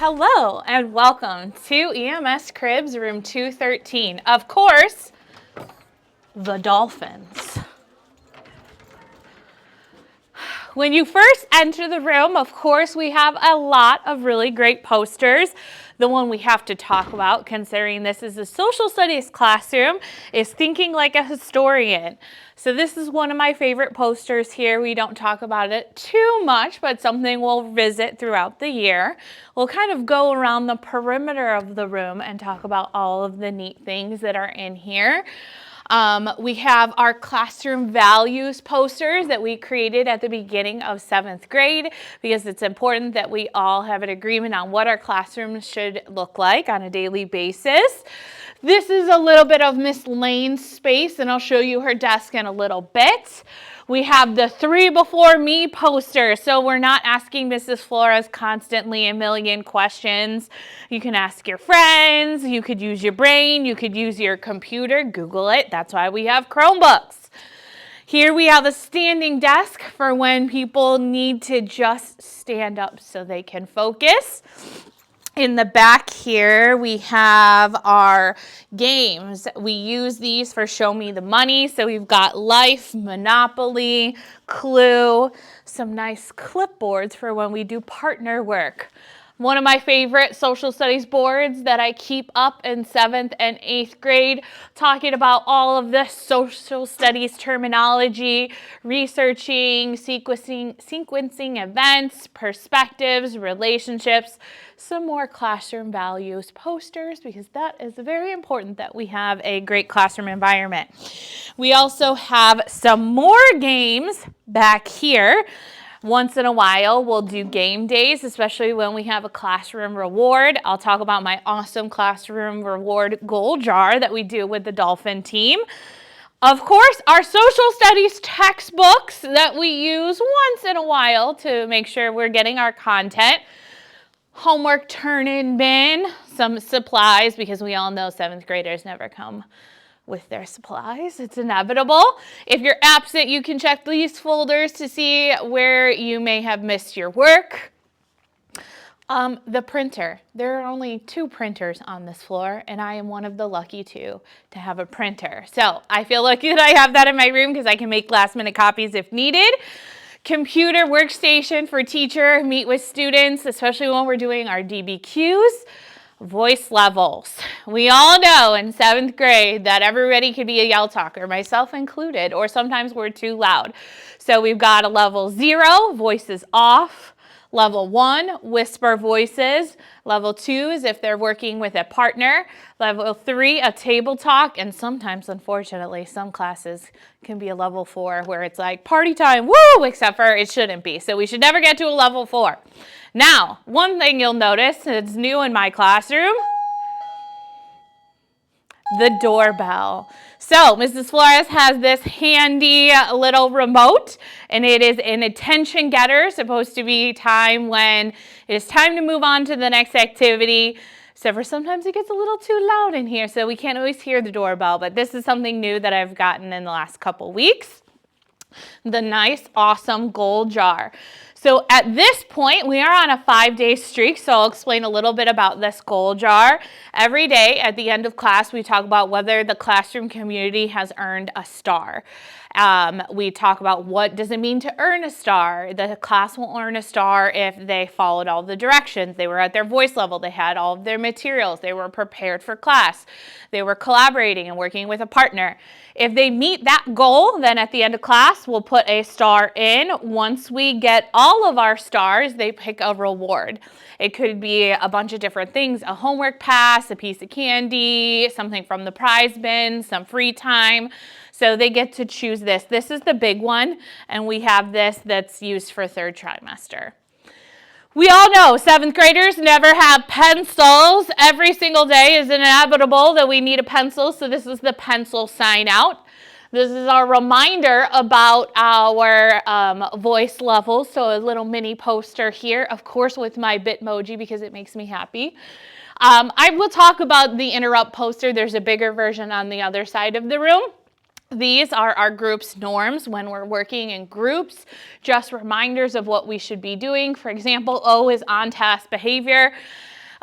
Hello and welcome to EMS Cribs, room 213. Of course, the dolphins. When you first enter the room, of course, we have a lot of really great posters. The one we have to talk about, considering this is a social studies classroom, is Thinking Like a Historian. So this is one of my favorite posters here. We don't talk about it too much, but something we'll visit throughout the year. We'll kind of go around the perimeter of the room and talk about all of the neat things that are in here. We have our classroom values posters that we created at the beginning of 7th grade because it's important that we all have an agreement on what our classrooms should look like on a daily basis. This is a little bit of Miss Lane's space, and I'll show you her desk in a little bit. We have the 3 before me poster, so we're not asking Mrs. Flores constantly a million questions. You can ask your friends, you could use your brain, you could use your computer, Google it. That's why we have Chromebooks. Here we have a standing desk for when people need to just stand up so they can focus. In the back here, we have our games. We use these for Show Me the Money. So we've got Life, Monopoly, Clue, some nice clipboards for when we do partner work. One of my favorite social studies boards that I keep up in 7th and 8th grade, talking about all of this social studies terminology, researching, sequencing events, perspectives, relationships, some more classroom values posters, because that is very important that we have a great classroom environment. We also have some more games back here. Once in a while, we'll do game days, especially when we have a classroom reward. I'll talk about my awesome classroom reward gold jar that we do with the Dolphin team. Of course, our social studies textbooks that we use once in a while to make sure we're getting our content. Homework turn-in bin, some supplies, because we all know 7th graders never come with their supplies. It's inevitable. If you're absent, you can check these folders to see where you may have missed your work. The printer. There are only 2 printers on this floor, and I am one of the lucky 2 to have a printer. So I feel lucky that I have that in my room because I can make last-minute copies if needed. Computer workstation for teacher, meet with students, especially when we're doing our DBQs. Voice levels. We all know in 7th grade that everybody could be a yell talker, myself included, or sometimes we're too loud. So we've got a level 0, voices off. Level 1, whisper voices. Level 2 is if they're working with a partner. Level 3, a table talk. And sometimes, unfortunately, some classes can be a level 4 where it's like party time, woo, except for it shouldn't be. So we should never get to a level 4. Now, one thing you'll notice that's new in my classroom, the doorbell. So Mrs. Flores has this handy little remote, and it is an attention getter, supposed to be time when it is time to move on to the next activity. So for sometimes it gets a little too loud in here, so we can't always hear the doorbell, but this is something new that I've gotten in the last couple weeks. The nice, awesome gold jar. So at this point, we are on a 5-day streak, so I'll explain a little bit about this gold jar. Every day at the end of class, we talk about whether the classroom community has earned a star. We talk about what does it mean to earn a star. The class will earn a star if they followed all the directions. They were at their voice level. They had all of their materials. They were prepared for class. They were collaborating and working with a partner. If they meet that goal, then at the end of class, we'll put a star in. Once we get all of our stars, they pick a reward. It could be a bunch of different things, a homework pass, a piece of candy, something from the prize bin, some free time. So they get to choose this. This is the big one, and we have this that's used for 3rd trimester. We all know 7th graders never have pencils. Every single day is inevitable that we need a pencil, so this is the pencil sign out. This is our reminder about our voice levels, so a little mini poster here, of course with my Bitmoji because it makes me happy. I will talk about the interrupt poster. There's a bigger version on the other side of the room. These are our group's norms when we're working in groups, just reminders of what we should be doing. For example, O is on task behavior.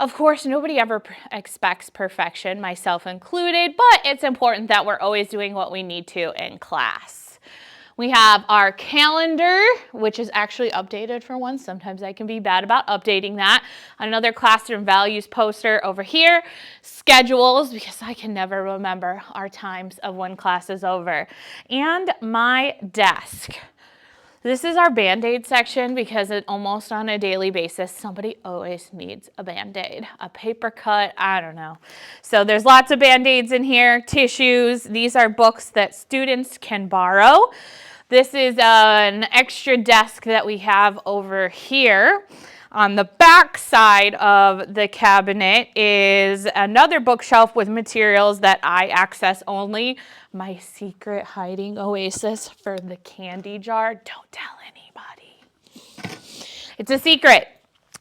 Of course, nobody ever expects perfection, myself included, but it's important that we're always doing what we need to in class. We have our calendar, which is actually updated for once. Sometimes I can be bad about updating that. Another classroom values poster over here. Schedules, because I can never remember our times of when class is over. And my desk. This is our Band-Aid section because almost on a daily basis, somebody always needs a Band-Aid, a paper cut, I don't know. So there's lots of Band-Aids in here, tissues. These are books that students can borrow. This is an extra desk that we have over here. On the back side of the cabinet is another bookshelf with materials that I access only. My secret hiding oasis for the candy jar. Don't tell anybody. It's a secret.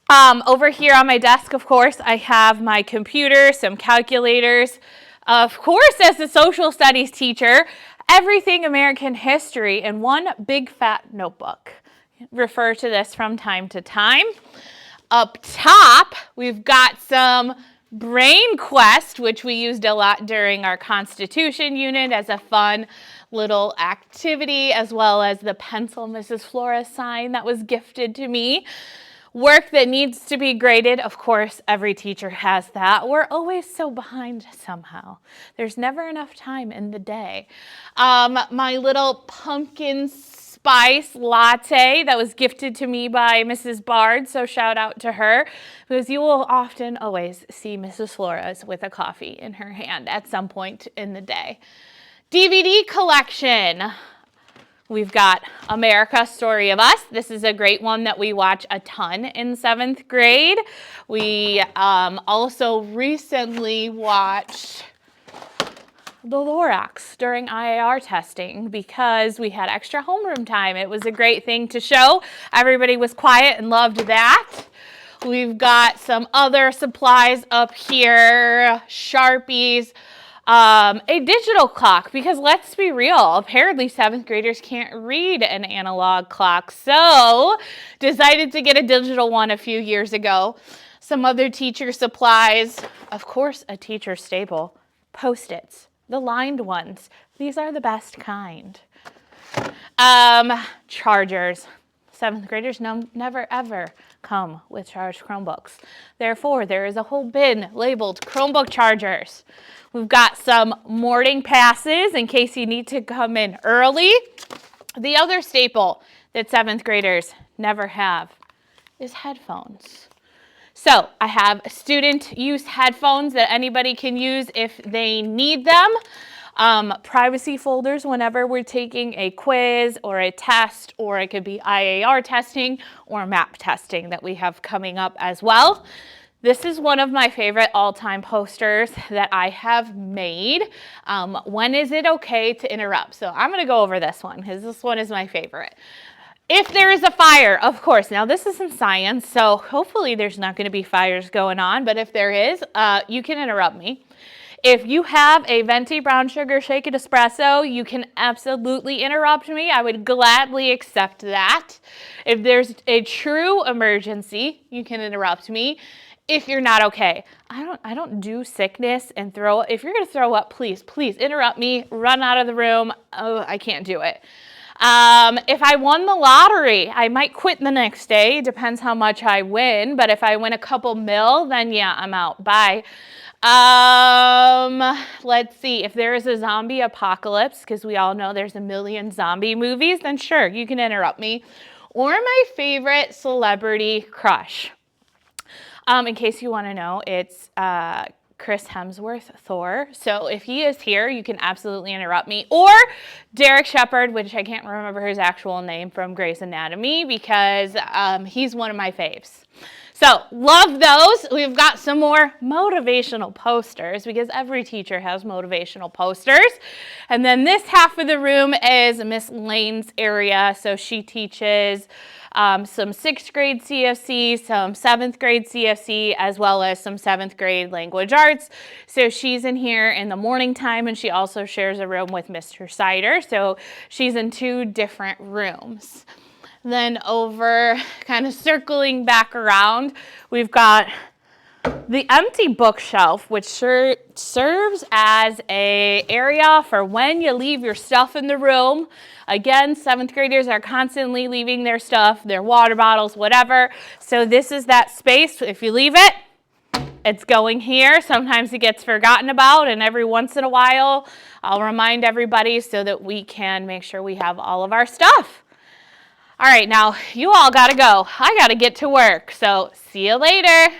Over here on my desk, of course, I have my computer, some calculators. Of course, as a social studies teacher, everything American history in one big fat notebook. Refer to this from time to time. Up top, we've got some Brain Quest, which we used a lot during our Constitution unit as a fun little activity, as well as the pencil Mrs. Flores sign that was gifted to me. Work that needs to be graded, of course, every teacher has that. We're always so behind somehow. There's never enough time in the day. My little pumpkin spice latte that was gifted to me by Mrs. Bard, so shout out to her, because you will often always see Mrs. Flores with a coffee in her hand at some point in the day. DVD collection. We've got America, Story of Us. This is a great one that we watch a ton in 7th grade. We also recently watched the Lorax during IAR testing because we had extra homeroom time. It was a great thing to show. Everybody was quiet and loved that. We've got some other supplies up here, Sharpies, a digital clock, because let's be real, apparently 7th graders can't read an analog clock, so decided to get a digital one a few years ago. Some other teacher supplies, of course a teacher staple, Post-its, the lined ones. These are the best kind. Chargers. 7th graders never ever come with charged Chromebooks. Therefore, there is a whole bin labeled Chromebook chargers. We've got some morning passes in case you need to come in early. The other staple that 7th graders never have is headphones. So I have student use headphones that anybody can use if they need them. Privacy folders whenever we're taking a quiz or a test, or it could be IAR testing or MAP testing that we have coming up as well. This is one of my favorite all-time posters that I have made. When is it okay to interrupt? So I'm going to go over this one because this one is my favorite. If there is a fire, of course, now this isn't science, so hopefully there's not going to be fires going on, but if there is, you can interrupt me. If you have a venti brown sugar shaken espresso, you can absolutely interrupt me. I would gladly accept that. If there's a true emergency, you can interrupt me. If you're not okay, I don't do sickness and throw. If you're gonna throw up, please interrupt me. Run out of the room. Oh, I can't do it. If I won the lottery, I might quit the next day. Depends how much I win. But if I win a couple mil, then yeah, I'm out. Bye. Let's see. If there is a zombie apocalypse, because we all know there's a million zombie movies, then sure, you can interrupt me. Or my favorite celebrity crush. In case you want to know, it's Chris Hemsworth, Thor. So if he is here, you can absolutely interrupt me. Or Derek Shepherd, which I can't remember his actual name from Grey's Anatomy, because he's one of my faves. So love those. We've got some more motivational posters because every teacher has motivational posters. And then this half of the room is Miss Lane's area. So she teaches some 6th grade CFC, some 7th grade CFC, as well as some 7th grade language arts. So she's in here in the morning time, and she also shares a room with Mr. Sider. So she's in 2 different rooms. Then over, kind of circling back around, we've got The empty bookshelf, which serves as an area for when you leave your stuff in the room. Again, 7th graders are constantly leaving their stuff, their water bottles, whatever. So this is that space. If you leave it, it's going here. Sometimes it gets forgotten about, and every once in a while, I'll remind everybody so that we can make sure we have all of our stuff. All right, now you all got to go. I got to get to work, so see you later.